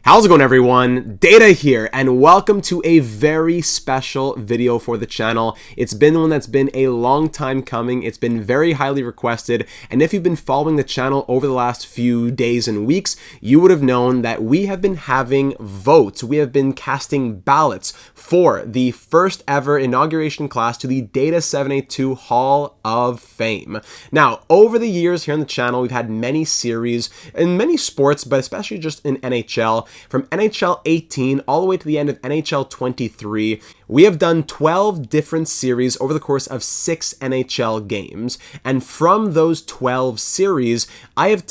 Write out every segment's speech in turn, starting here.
How's it going, everyone? Data here, and welcome to a very special video for the channel. It's been one that's been a long time coming. It's been very highly requested, and if you've been following the channel over the last few days and weeks, you would have known that we have been having votes. We have been casting ballots for the first ever inauguration class to the Data782 Hall of Fame. Now, over the years here on the channel, we've had many series in many sports, but especially just in NHL. From NHL 18 all the way to the end of NHL 23, we have done 12 different series over the course of 6 NHL games. And from those 12 series, I've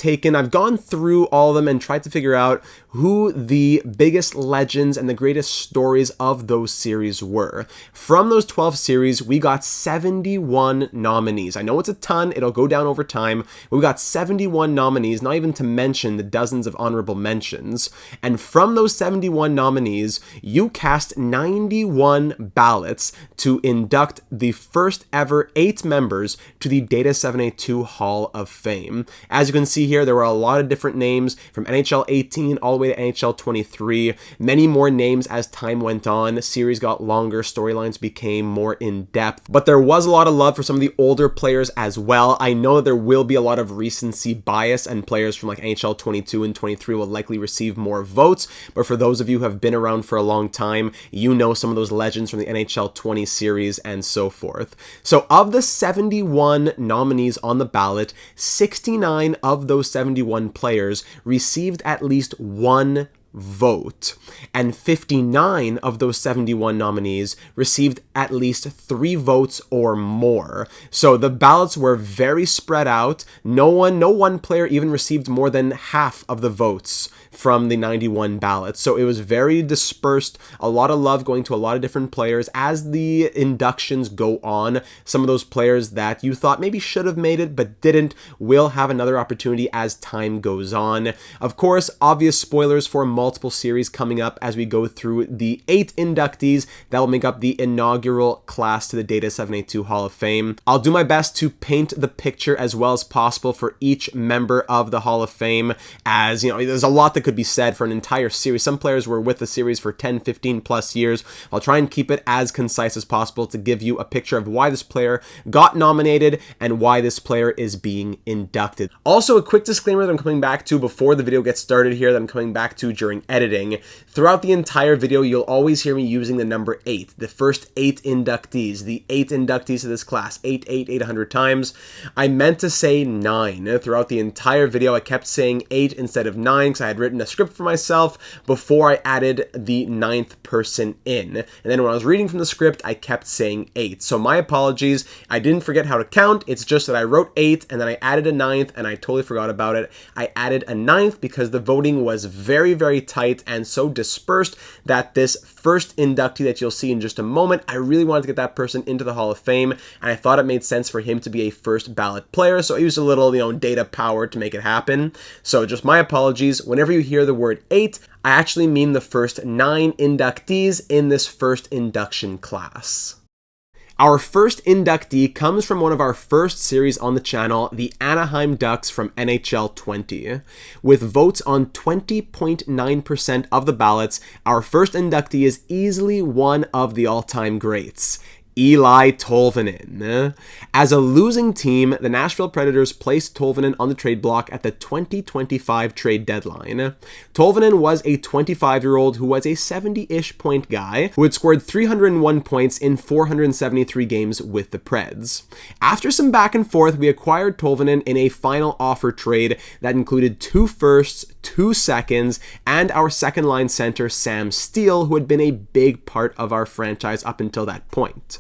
gone through all of them and tried to figure out who the biggest legends and the greatest stories of those series were. From those 12 series, we got 71 nominees. I know it's a ton, it'll go down over time, but we got 71 nominees, not even to mention the dozens of honorable mentions. And from those 71 nominees, you cast 91 ballots to induct the first ever 8 members to the Data782 Hall of Fame. As you can see here, there were a lot of different names from NHL 18 all the way to NHL 23. Many more names as time went on. The series got longer, storylines became more in-depth, but there was a lot of love for some of the older players as well. I know that there will be a lot of recency bias, and players from like NHL 22 and 23 will likely receive more votes, but for those of you who have been around for a long time, you know some of those legends from the NHL 20 series and so forth. So of the 71 nominees on the ballot, 69 of those 71 players received at least one vote, and 59 of those 71 nominees received at least 3 votes or more. So the ballots were very spread out. No one player even received more than half of the votes from the 91 ballots. So it was very dispersed, a lot of love going to a lot of different players. As the inductions go on, some of those players that you thought maybe should have made it but didn't will have another opportunity as time goes on. Of course, obvious spoilers for multiple series coming up as we go through the 8 inductees that will make up the inaugural class to the Data782 Hall of Fame. I'll do my best to paint the picture as well as possible for each member of the Hall of Fame, as you know, there's a lot that could be said for an entire series. Some players were with the series for 10, 15 plus years. I'll try and keep it as concise as possible to give you a picture of why this player got nominated and why this player is being inducted. Also, a quick disclaimer that I'm coming back to before the video gets started here, that I'm coming back to during editing. Throughout the entire video, you'll always hear me using the number 8, the first 8 inductees, the 8 inductees to this class, 800 times. I meant to say 9. Throughout the entire video, I kept saying 8 instead of 9 because I had written a script for myself before I added the 9th person in. And then when I was reading from the script, I kept saying 8. So my apologies. I didn't forget how to count. It's just that I wrote 8 and then I added a 9th and I totally forgot about it. I added a 9th because the voting was very, very tight and so dispersed that this first inductee that you'll see in just a moment, I really wanted to get that person into the Hall of Fame, and I thought it made sense for him to be a first ballot player, so I used a little, data power to make it happen. So just my apologies. Whenever you hear the word 8, I actually mean the first 9 inductees in this first induction class. Our first inductee comes from one of our first series on the channel, the Anaheim Ducks from NHL 20. With votes on 20.9% of the ballots, our first inductee is easily one of the all-time greats, Eli Tolvanen. As a losing team, the Nashville Predators placed Tolvanen on the trade block at the 2025 trade deadline. Tolvanen was a 25-year-old who was a 70-ish point guy who had scored 301 points in 473 games with the Preds. After some back and forth, we acquired Tolvanen in a final offer trade that included 2 firsts, 2 seconds, and our second-line center Sam Steele, who had been a big part of our franchise up until that point.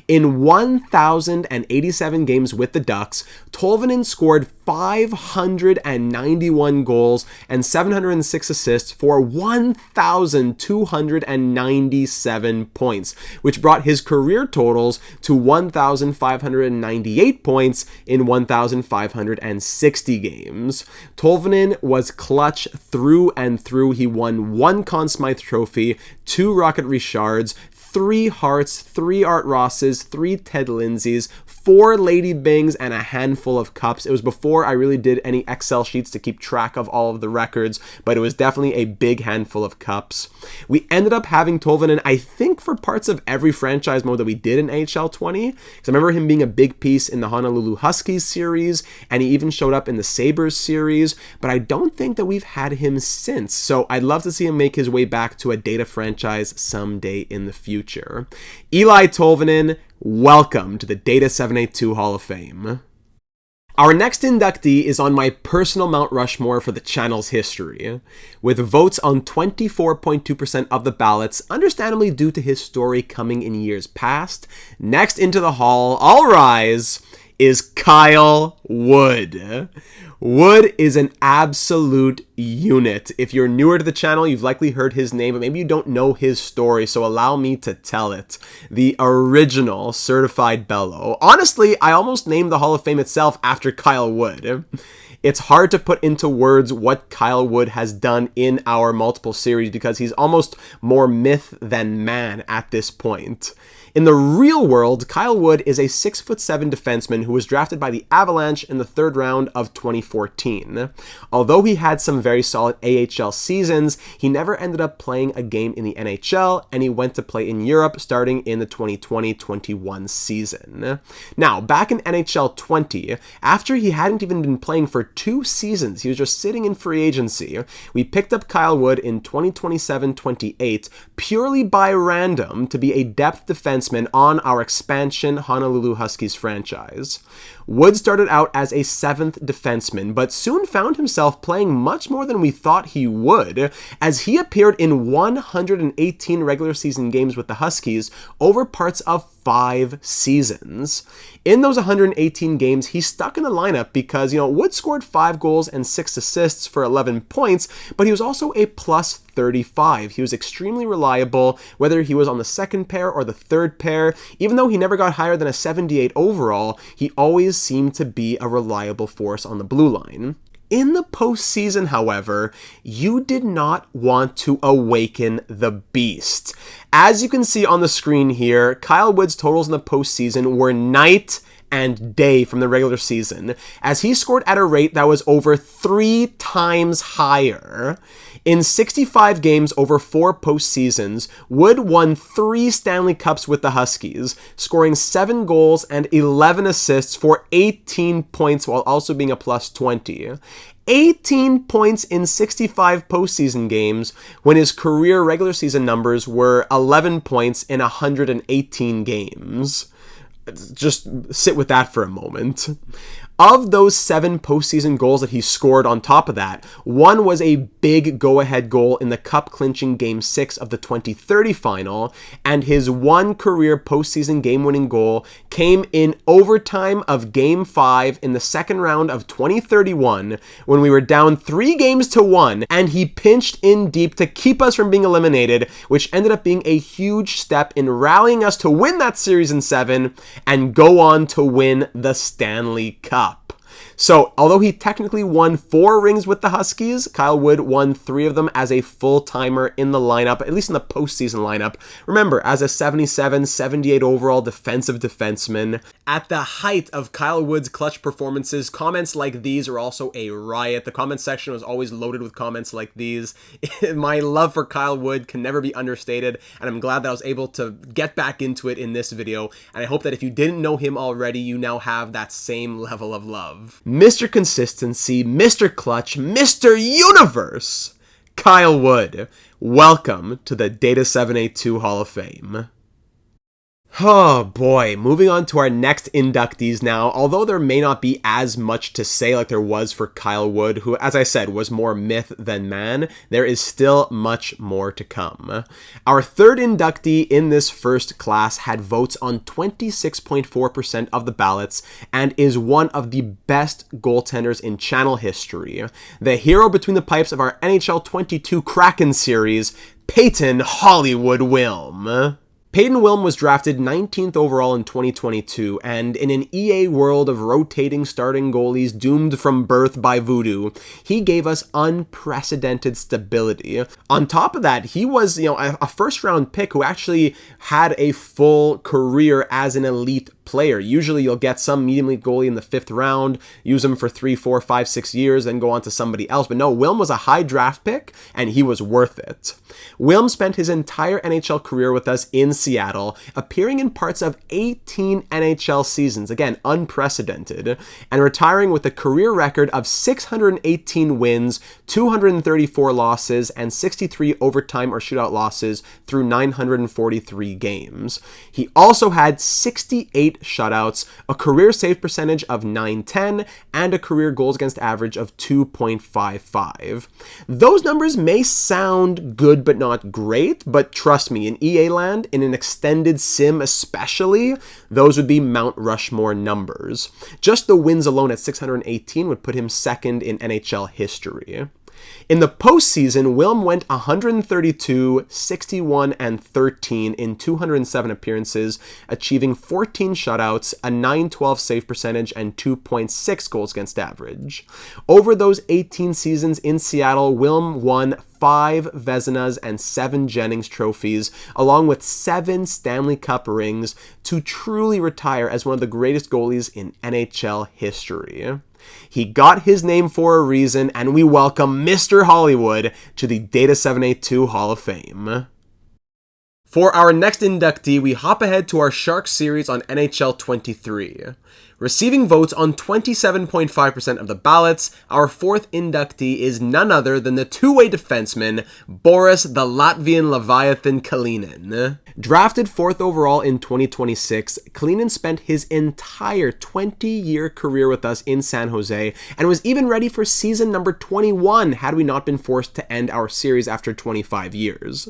In 1,087 games with the Ducks, Tolvanen scored 591 goals and 706 assists for 1,297 points, which brought his career totals to 1,598 points in 1,560 games. Tolvanen was clutch through and through. He won 1 Conn Smythe Trophy, 2 Rocket Richards, 3 Harts, 3 Art Rosses, 3 Ted Lindsays, 4 Lady Bings and a handful of cups. It was before I really did any Excel sheets to keep track of all of the records, but it was definitely a big handful of cups. We ended up having Tolvanen, I think, for parts of every franchise mode that we did in NHL 20, because I remember him being a big piece in the Honolulu Huskies series, and he even showed up in the Sabres series, but I don't think that we've had him since, so I'd love to see him make his way back to a Data franchise someday in the future. Eli Tolvanen, welcome to the Data782 Hall of Fame. Our next inductee is on my personal Mount Rushmore for the channel's history, with votes on 24.2% of the ballots, understandably due to his story coming in years past. Next into the hall, all rise, is Kyle Wood. Wood is an absolute unit. If you're newer to the channel, you've likely heard his name, but maybe you don't know his story, so allow me to tell it. The original certified bellow. Honestly, I almost named the Hall of Fame itself after Kyle Wood. It's hard to put into words what Kyle Wood has done in our multiple series because he's almost more myth than man at this point. In the real world, Kyle Wood is a 6'7" defenseman who was drafted by the Avalanche in the 3rd round of 2014. Although he had some very solid AHL seasons, he never ended up playing a game in the NHL, and he went to play in Europe starting in the 2020-21 season. Now, back in NHL 20, after he hadn't even been playing for 2 seasons, he was just sitting in free agency, we picked up Kyle Wood in 2027-28 purely by random to be a depth defenseman on our expansion Honolulu Huskies franchise. Wood started out as a 7th defenseman, but soon found himself playing much more than we thought he would, as he appeared in 118 regular season games with the Huskies over parts of 5 seasons. In those 118 games, he stuck in the lineup because, Wood scored 5 goals and 6 assists for 11 points, but he was also a plus 35. He was extremely reliable, whether he was on the 2nd pair or the 3rd pair. Even though he never got higher than a 78 overall, he always seemed to be a reliable force on the blue line. In the postseason, however, you did not want to awaken the beast. As you can see on the screen here, Kyle Wood's totals in the postseason were night and day from the regular season, as he scored at a rate that was over 3 times higher. In 65 games over 4 postseasons, Wood won 3 Stanley Cups with the Huskies, scoring 7 goals and 11 assists for 18 points while also being a plus 20. 18 points in 65 postseason games when his career regular season numbers were 11 points in 118 games. Just sit with that for a moment. Of those 7 postseason goals that he scored on top of that, 1 was a big go-ahead goal in the cup-clinching Game 6 of the 2030 final, and his 1 career postseason game-winning goal came in overtime of Game 5 in the 2nd round of 2031 when we were down 3-1, and he pinched in deep to keep us from being eliminated, which ended up being a huge step in rallying us to win that series in 7 and go on to win the Stanley Cup. So, although he technically won 4 rings with the Huskies, Kyle Wood won 3 of them as a full-timer in the lineup, at least in the postseason lineup. Remember, as a 77, 78 overall defensive defenseman. At the height of Kyle Wood's clutch performances, comments like these are also a riot. The comment section was always loaded with comments like these. My love for Kyle Wood can never be understated, and I'm glad that I was able to get back into it in this video, and I hope that if you didn't know him already, you now have that same level of love. Mr. Consistency, Mr. Clutch, Mr. Universe, Kyle Wood. Welcome to the Data782 Hall of Fame. Oh boy, moving on to our next inductees now. Although there may not be as much to say like there was for Kyle Wood, who, as I said, was more myth than man, there is still much more to come. Our 3rd inductee in this first class had votes on 26.4% of the ballots and is one of the best goaltenders in channel history. The hero between the pipes of our NHL 22 Kraken series, Peyton Hollywood Wilm. Peyton Wilm was drafted 19th overall in 2022, and in an EA world of rotating starting goalies doomed from birth by voodoo, he gave us unprecedented stability. On top of that, he was, a first-round pick who actually had a full career as an elite player. Usually you'll get some medium league goalie in the 5th round, use him for 3, 4, 5, 6 years, then go on to somebody else. But no, Wilm was a high draft pick, and he was worth it. Wilm spent his entire NHL career with us in Seattle, appearing in parts of 18 NHL seasons, again, unprecedented, and retiring with a career record of 618 wins, 234 losses, and 63 overtime or shootout losses through 943 games. He also had 68 shutouts, a career save percentage of .910, and a career goals against average of 2.55. Those numbers may sound good but not great, but trust me, in EA land, in an extended sim especially, those would be Mount Rushmore numbers. Just the wins alone at 618 would put him second in NHL history. In the postseason, Wilm went 132, 61, and 13 in 207 appearances, achieving 14 shutouts, a .912 save percentage, and 2.6 goals against average. Over those 18 seasons in Seattle, Wilm won 5 Vezinas and 7 Jennings trophies, along with 7 Stanley Cup rings, to truly retire as one of the greatest goalies in NHL history. He got his name for a reason, and we welcome Mr. Hollywood to the Data782 Hall of Fame. For our next inductee, we hop ahead to our Sharks series on NHL 23. Receiving votes on 27.5% of the ballots, our 4th inductee is none other than the two-way defenseman, Boris the Latvian Leviathan Kalinin. Drafted 4th overall in 2026, Kalinin spent his entire 20-year career with us in San Jose and was even ready for season number 21 had we not been forced to end our series after 25 years.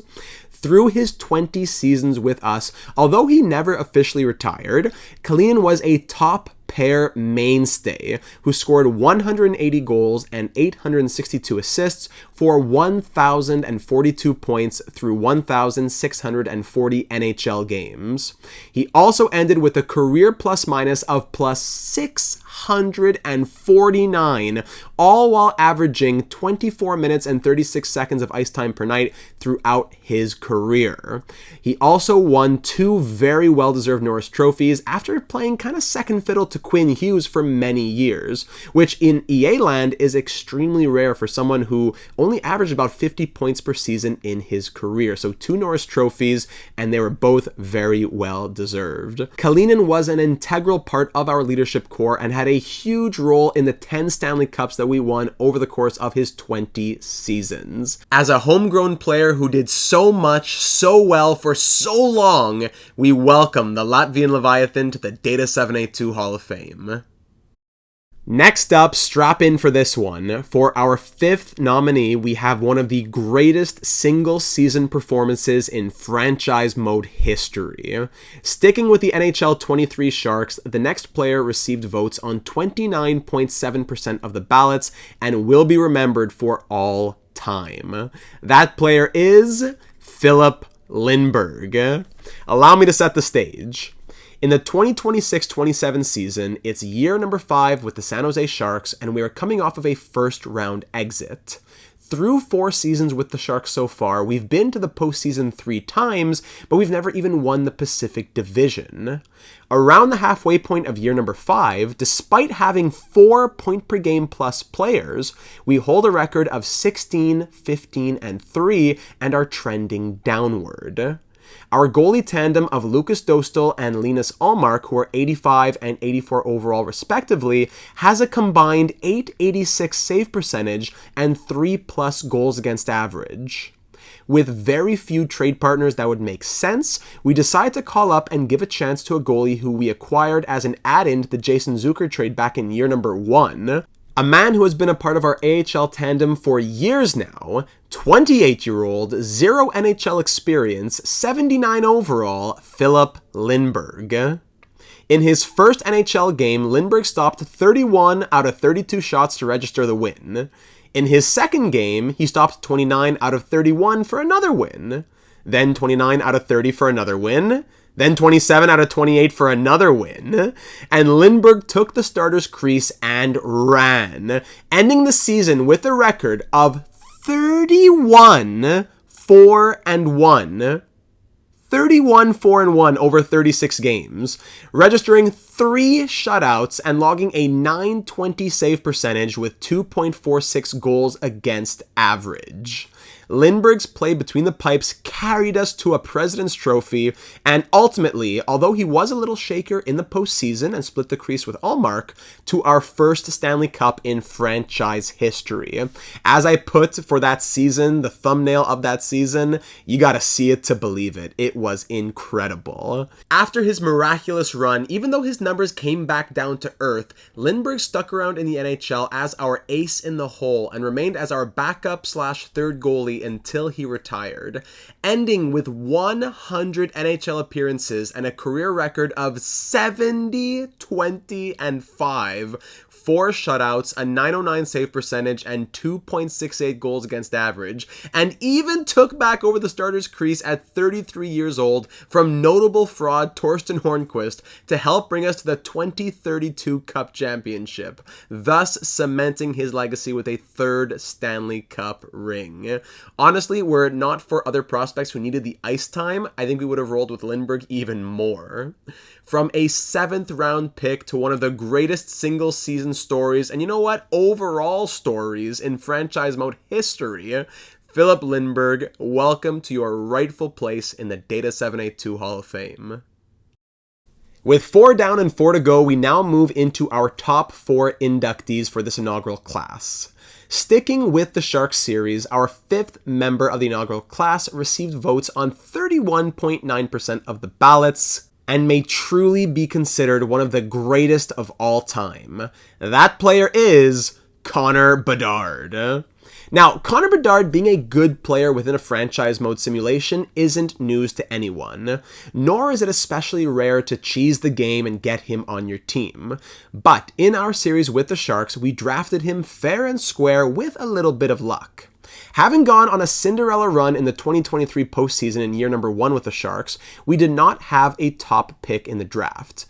Through his 20 seasons with us, although he never officially retired, Kalinin was a top pair mainstay who scored 180 goals and 862 assists for 1,042 points through 1,640 NHL games. He also ended with a career plus-minus of plus 649, all while averaging 24 minutes and 36 seconds of ice time per night throughout his career. He also won 2 very well-deserved Norris trophies after playing kind of second fiddle to Quinn Hughes for many years, which in EA land is extremely rare for someone who only averaged about 50 points per season in his career. So 2 Norris trophies, and they were both very well deserved. Kalinin was an integral part of our leadership core and had a huge role in the 10 Stanley Cups that we won over the course of his 20 seasons. As a homegrown player who did so much, so well for so long, we welcome the Latvian Leviathan to the Data782 Hall of Fame. Next up, strap in for this one. For our 5th nominee, we have one of the greatest single-season performances in franchise mode history. Sticking with the NHL 23 Sharks, the next player received votes on 29.7% of the ballots and will be remembered for all time. That player is Philip Lindberg. Allow me to set the stage. In the 2026-27 season, it's year number 5 with the San Jose Sharks, and we are coming off of a first-round exit. Through 4 seasons with the Sharks so far, we've been to the postseason 3 times, but we've never even won the Pacific Division. Around the halfway point of year number 5, despite having 4 point-per-game plus players, we hold a record of 16, 15, and 3, and are trending downward. Our goalie tandem of Lucas Dostal and Linus Ullmark, who are 85 and 84 overall respectively, has a combined .886 save percentage and 3+ goals against average. With very few trade partners that would make sense, we decide to call up and give a chance to a goalie who we acquired as an add-in to the Jason Zucker trade back in year number 1. A man who has been a part of our AHL tandem for years now, 28-year-old, 0 NHL experience, 79 overall, Philip Lindberg. In his first NHL game, Lindberg stopped 31 out of 32 shots to register the win. In his second game, he stopped 29 out of 31 for another win. Then 29 out of 30 for another win. Then 27 out of 28 for another win. And Lindberg took the starter's crease and ran, ending the season with a record of 31, 4, and 1. 31-4-1 over 36 games, registering 3 shutouts and logging a .920 save percentage with 2.46 goals against average. Lindbergh's play between the pipes carried us to a President's Trophy, and ultimately, although he was a little shaker in the postseason and split the crease with Allmark, to our first Stanley Cup in franchise history. As I put for that season, the thumbnail of that season, you gotta see it to believe it. It was incredible. After his miraculous run, even though his numbers came back down to earth, Lindbergh stuck around in the NHL as our ace in the hole and remained as our backup/third goalie until he retired, ending with 100 NHL appearances and a career record of 70, 20, and 5, 4 shutouts, a .909 save percentage, and 2.68 goals against average, and even took back over the starter's crease at 33 years old from notable fraud Torsten Hornquist to help bring us to the 2032 Cup Championship, thus cementing his legacy with a 3rd Stanley Cup ring. Honestly, were it not for other prospects who needed the ice time, I think we would have rolled with Lindbergh even more. From a 7th round pick to one of the greatest single season stories, and you know what? Overall stories in franchise mode history, Philip Lindbergh, welcome to your rightful place in the Data782 Hall of Fame. With 4 down and 4 to go, we now move into our top 4 inductees for this inaugural class. Sticking with the Sharks series, our 5th member of the inaugural class received votes on 31.9% of the ballots and may truly be considered one of the greatest of all time. That player is Connor Bedard. Now, Connor Bedard being a good player within a franchise mode simulation isn't news to anyone, nor is it especially rare to cheese the game and get him on your team. But in our series with the Sharks, we drafted him fair and square with a little bit of luck. Having gone on a Cinderella run in the 2023 postseason in year number 1 with the Sharks, we did not have a top pick in the draft.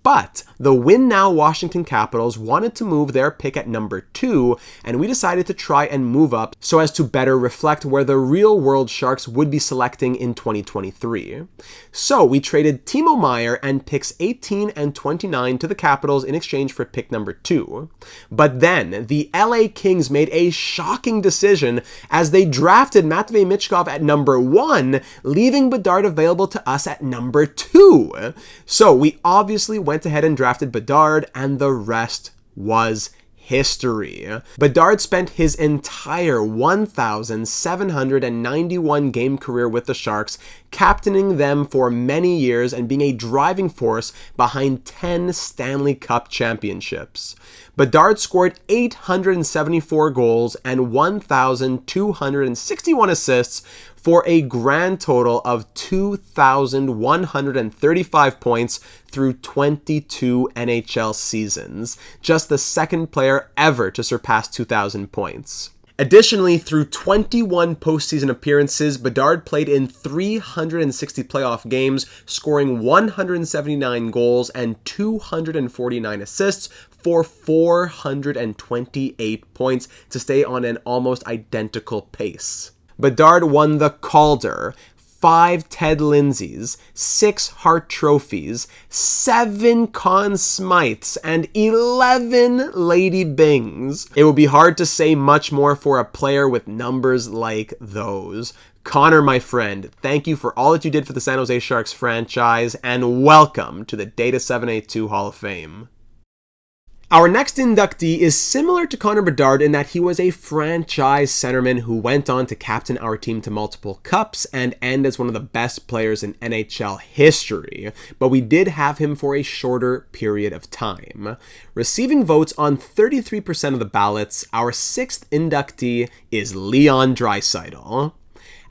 But the win-now Washington Capitals wanted to move their pick at number 2, and we decided to try and move up so as to better reflect where the real-world Sharks would be selecting in 2023. So we traded Timo Meier and picks 18 and 29 to the Capitals in exchange for pick number 2. But then, the LA Kings made a shocking decision as they drafted Matvei Michkov at number 1, leaving Bedard available to us at number 2. So we obviously went ahead and drafted Bedard, and the rest was history. Bedard spent his entire 1,791 game career with the Sharks, captaining them for many years and being a driving force behind 10 Stanley Cup championships. Bedard scored 874 goals and 1,261 assists for a grand total of 2,135 points through 22 NHL seasons, just the 2nd player ever to surpass 2,000 points. Additionally, through 21 postseason appearances, Bedard played in 360 playoff games, scoring 179 goals and 249 assists for 428 points to stay on an almost identical pace. Bedard won the Calder, 5 Ted Lindsays, 6 Hart Trophies, 7 Conn Smythes, and 11 Lady Bings. It would be hard to say much more for a player with numbers like those. Connor, my friend, thank you for all that you did for the San Jose Sharks franchise, and welcome to the Data782 Hall of Fame. Our next inductee is similar to Connor Bedard in that he was a franchise centerman who went on to captain our team to multiple cups and end as one of the best players in NHL history, but we did have him for a shorter period of time. Receiving votes on 33% of the ballots, our 6th inductee is Leon Draisaitl.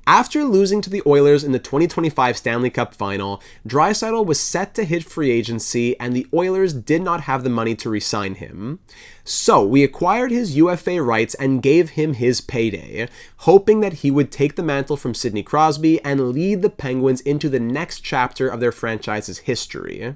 After losing to the Oilers in the 2025 Stanley Cup Final, Draisaitl was set to hit free agency, and the Oilers did not have the money to re-sign him. So we acquired his UFA rights and gave him his payday, hoping that he would take the mantle from Sidney Crosby and lead the Penguins into the next chapter of their franchise's history.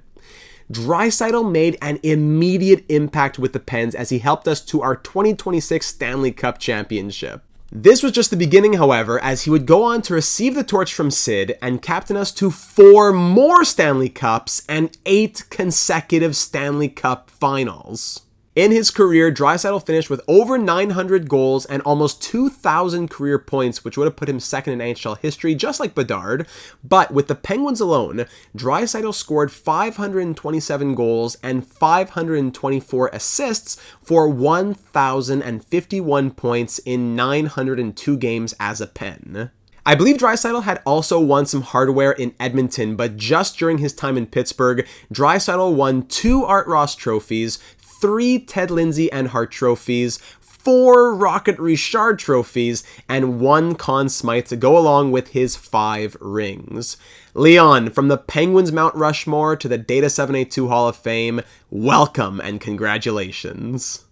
Draisaitl made an immediate impact with the Pens as he helped us to our 2026 Stanley Cup championship. This was just the beginning, however, as he would go on to receive the torch from Sid and captain us to 4 more Stanley Cups and 8 consecutive Stanley Cup finals. In his career, Draisaitl finished with over 900 goals and almost 2,000 career points, which would have put him second in NHL history, just like Bedard. But with the Penguins alone, Draisaitl scored 527 goals and 524 assists for 1,051 points in 902 games as a Pen. I believe Draisaitl had also won some hardware in Edmonton, but just during his time in Pittsburgh, Draisaitl won 2 Art Ross trophies, 3 Ted Lindsay and Hart trophies, 4 Rocket Richard trophies, and 1 Conn Smythe to go along with his 5 rings. Leon, from the Penguins Mount Rushmore to the Data782 Hall of Fame, welcome and congratulations.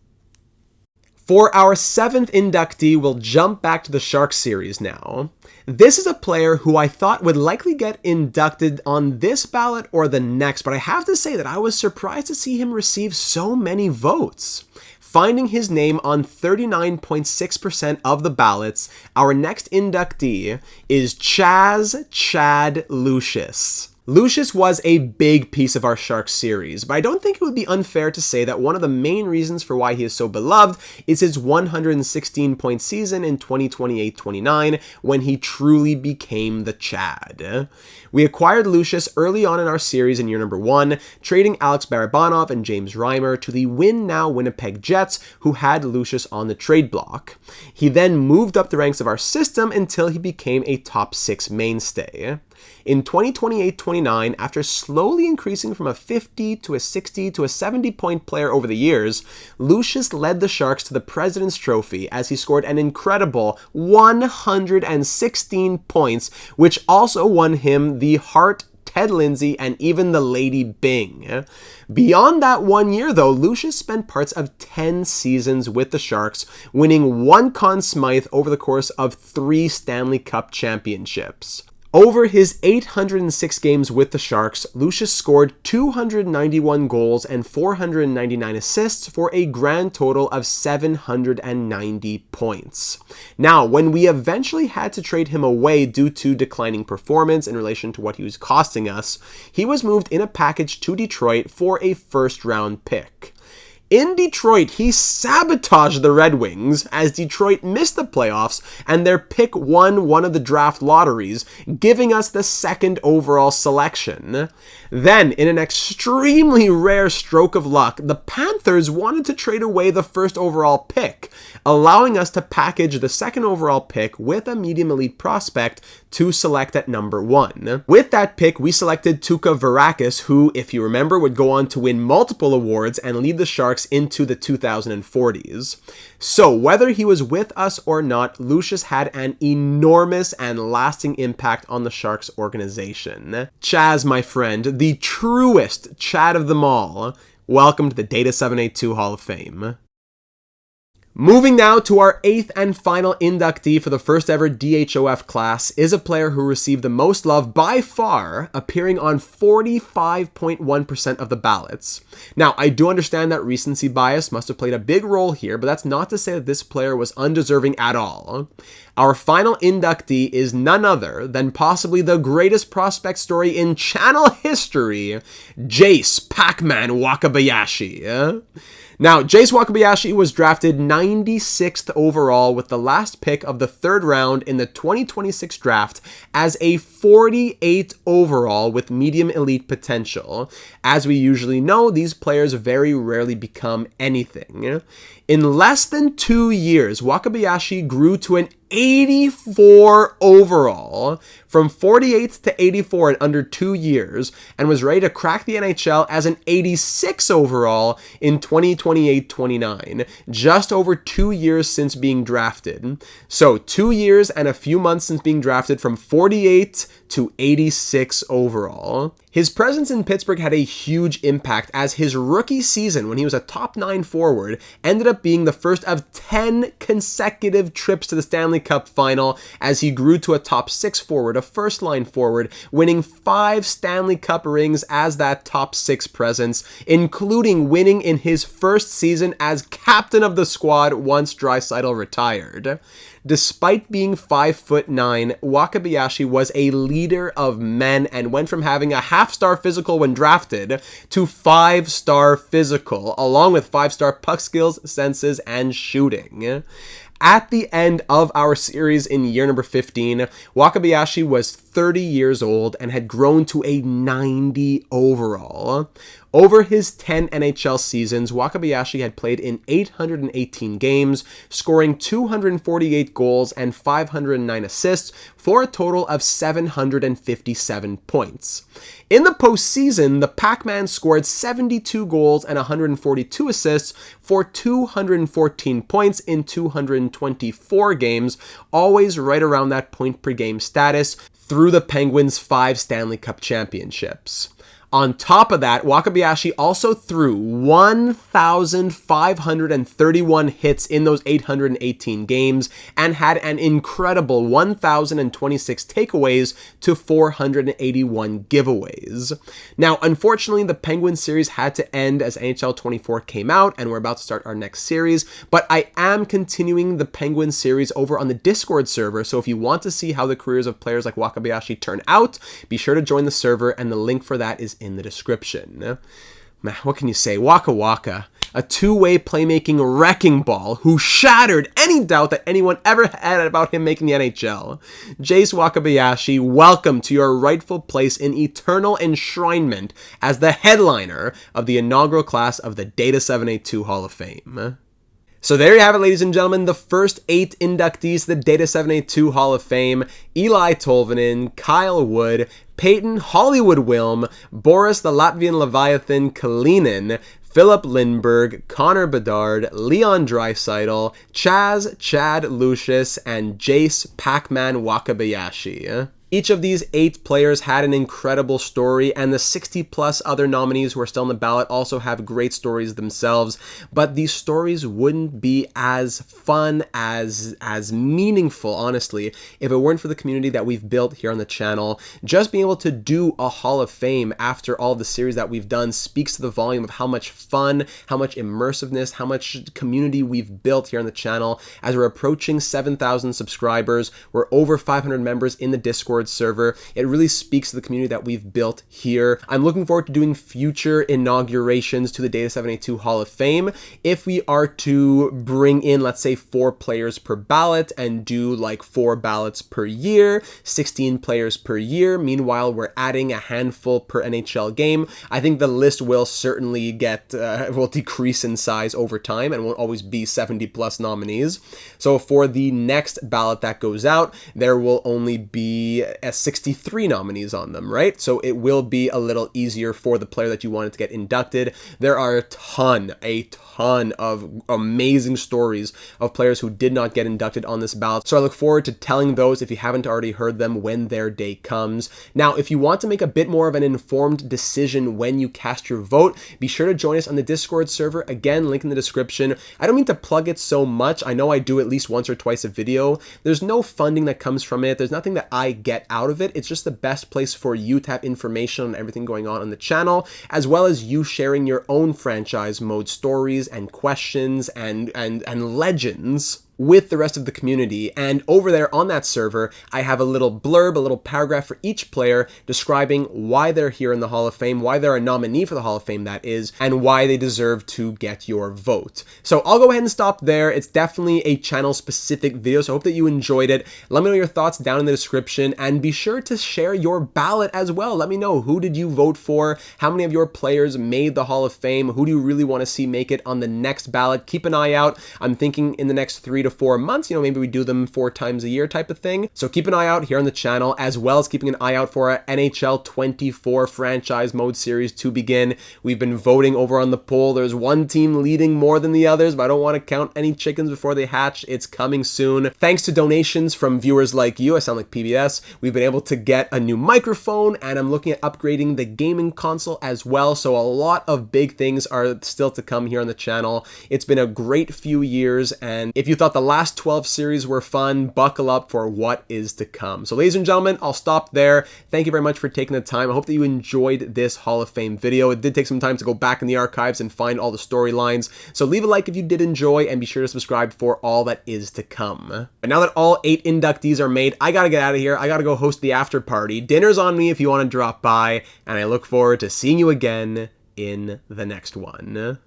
For our 7th inductee, we'll jump back to the Sharks series now. This is a player who I thought would likely get inducted on this ballot or the next, but I have to say that I was surprised to see him receive so many votes. Finding his name on 39.6% of the ballots, our next inductee is Chad Lucius. Lucius was a big piece of our Sharks series, but I don't think it would be unfair to say that one of the main reasons for why he is so beloved is his 116-point season in 2028-29 when he truly became the Chad. We acquired Lucius early on in our series in year number 1, trading Alex Barabanov and James Reimer to the win-now Winnipeg Jets, who had Lucius on the trade block. He then moved up the ranks of our system until he became a top 6 mainstay. In 2028-29, after slowly increasing from a 50 to a 60 to a 70-point player over the years, Lucius led the Sharks to the President's Trophy as he scored an incredible 116 points, which also won him the Hart, Ted Lindsay, and even the Lady Byng. Beyond that 1 year, though, Lucius spent parts of 10 seasons with the Sharks, winning 1 Conn Smythe over the course of 3 Stanley Cup championships. Over his 806 games with the Sharks, Lucius scored 291 goals and 499 assists for a grand total of 790 points. Now, when we eventually had to trade him away due to declining performance in relation to what he was costing us, he was moved in a package to Detroit for a first-round pick. In Detroit, he sabotaged the Red Wings as Detroit missed the playoffs and their pick won one of the draft lotteries, giving us the 2nd overall selection. Then, in an extremely rare stroke of luck, the Panthers wanted to trade away the 1st overall pick, allowing us to package the 2nd overall pick with a medium elite prospect to select at number 1. With that pick, we selected Tuukka Varakis, who, if you remember, would go on to win multiple awards and lead the Sharks into the 2040s. So whether he was with us or not, Lucius had an enormous and lasting impact on the Sharks organization. Chaz, my friend, the truest Chad of them all, welcome to the Data782 Hall of Fame. Moving now to our 8th and final inductee for the first ever DHOF class is a player who received the most love by far, appearing on 45.1% of the ballots. Now, I do understand that recency bias must have played a big role here, but that's not to say that this player was undeserving at all. Our final inductee is none other than possibly the greatest prospect story in channel history, Jace Pac-Man Wakabayashi. Now, Jace Wakabayashi was drafted 96th overall with the last pick of the 3rd round in the 2026 draft as a 48 overall with medium elite potential. As we usually know, these players very rarely become anything. In less than 2 years, Wakabayashi grew to an 84 overall, from 48 to 84 in under 2 years, and was ready to crack the NHL as an 86 overall in 2028-29, just over 2 years since being drafted. So 2 years and a few months since being drafted from 48 to 86 overall. His presence in Pittsburgh had a huge impact as his rookie season, when he was a top 9 forward, ended up being the first of 10 consecutive trips to the Stanley Cup final as he grew to a top 6 forward a first-line forward, winning 5 Stanley Cup rings as that top 6 presence, including winning in his first season as captain of the squad once Draisaitl retired. Despite being 5'9", Wakabayashi was a leader of men and went from having a half-star physical when drafted to 5-star physical, along with 5-star puck skills, senses, and shooting. At the end of our series in year number 15, Wakabayashi was 30 years old and had grown to a 90 overall. Over his 10 NHL seasons, Wakabayashi had played in 818 games, scoring 248 goals and 509 assists for a total of 757 points. In the postseason, the Pac-Man scored 72 goals and 142 assists for 214 points in 224 games, always right around that point per game status through the Penguins' 5 Stanley Cup championships. On top of that, Wakabayashi also threw 1,531 hits in those 818 games and had an incredible 1,026 takeaways to 481 giveaways. Now, unfortunately, the Penguins series had to end as NHL 24 came out, and we're about to start our next series, but I am continuing the Penguins series over on the Discord server, so if you want to see how the careers of players like Wakabayashi turn out, be sure to join the server, and the link for that is in the description. What can you say? Waka Waka, a two-way playmaking wrecking ball who shattered any doubt that anyone ever had about him making the NHL. Jace Wakabayashi, welcome to your rightful place in eternal enshrinement as the headliner of the inaugural class of the Data782 Hall of Fame. So there you have it, ladies and gentlemen, the first 8 inductees to the Data782 Hall of Fame: Eli Tolvanen, Kyle Wood, Peyton Hollywood Wilm, Boris the Latvian Leviathan Kalinin, Philip Lindbergh, Connor Bedard, Leon Draisaitl, Chad Lucius, and Jace Pac-Man Wakabayashi. Each of these 8 players had an incredible story, and the 60 plus other nominees who are still on the ballot also have great stories themselves, but these stories wouldn't be as fun, as meaningful, honestly, if it weren't for the community that we've built here on the channel. Just being able to do a Hall of Fame after all the series that we've done speaks to the volume of how much fun, how much immersiveness, how much community we've built here on the channel. As we're approaching 7,000 subscribers, we're over 500 members in the Discord server. It really speaks to the community that we've built here. I'm looking forward to doing future inaugurations to the Data782 Hall of Fame. If we are to bring in, let's say, 4 players per ballot and do like 4 ballots per year, 16 players per year, meanwhile we're adding a handful per NHL game, I think the list will certainly will decrease in size over time and won't always be 70 plus nominees. So for the next ballot that goes out, there will only be 63 nominees on them, right? So it will be a little easier for the player that you wanted to get inducted. There are a ton of amazing stories of players who did not get inducted on this ballot. So I look forward to telling those if you haven't already heard them when their day comes. Now, if you want to make a bit more of an informed decision when you cast your vote, be sure to join us on the Discord server. Again, link in the description. I don't mean to plug it so much. I know I do at least once or twice a video. There's no funding that comes from it. There's nothing that I get out of it. It's just the best place for you to have information on everything going on the channel, as well as you sharing your own franchise mode stories and questions and legends with the rest of the community. And over there on that server, I have a little blurb, a little paragraph for each player describing why they're here in the Hall of Fame, why they're a nominee for the Hall of Fame, that is, and why they deserve to get your vote. So I'll go ahead and stop there. It's definitely a channel-specific video, so I hope that you enjoyed it. Let me know your thoughts down in the description, and be sure to share your ballot as well. Let me know, who did you vote for? How many of your players made the Hall of Fame? Who do you really want to see make it on the next ballot? Keep an eye out. I'm thinking in the next 3 to 4 months, maybe we do them 4 times a year type of thing. So keep an eye out here on the channel, as well as keeping an eye out for our NHL 24 franchise mode series to begin. We've been voting over on the poll. There's one team leading more than the others, but I don't want to count any chickens before they hatch. It's coming soon. Thanks to donations from viewers like you, I sound like PBS, we've been able to get a new microphone, and I'm looking at upgrading the gaming console as well. So a lot of big things are still to come here on the channel. It's been a great few years, and if you thought the the last 12 series were fun. Buckle up for what is to come. So ladies and gentlemen, I'll stop there. Thank you very much for taking the time. I hope that you enjoyed this Hall of Fame video. It did take some time to go back in the archives and find all the storylines. So leave a like if you did enjoy, and be sure to subscribe for all that is to come. And now that all 8 inductees are made, I gotta get out of here. I gotta go host the after party. Dinner's on me if you want to drop by, and I look forward to seeing you again in the next one.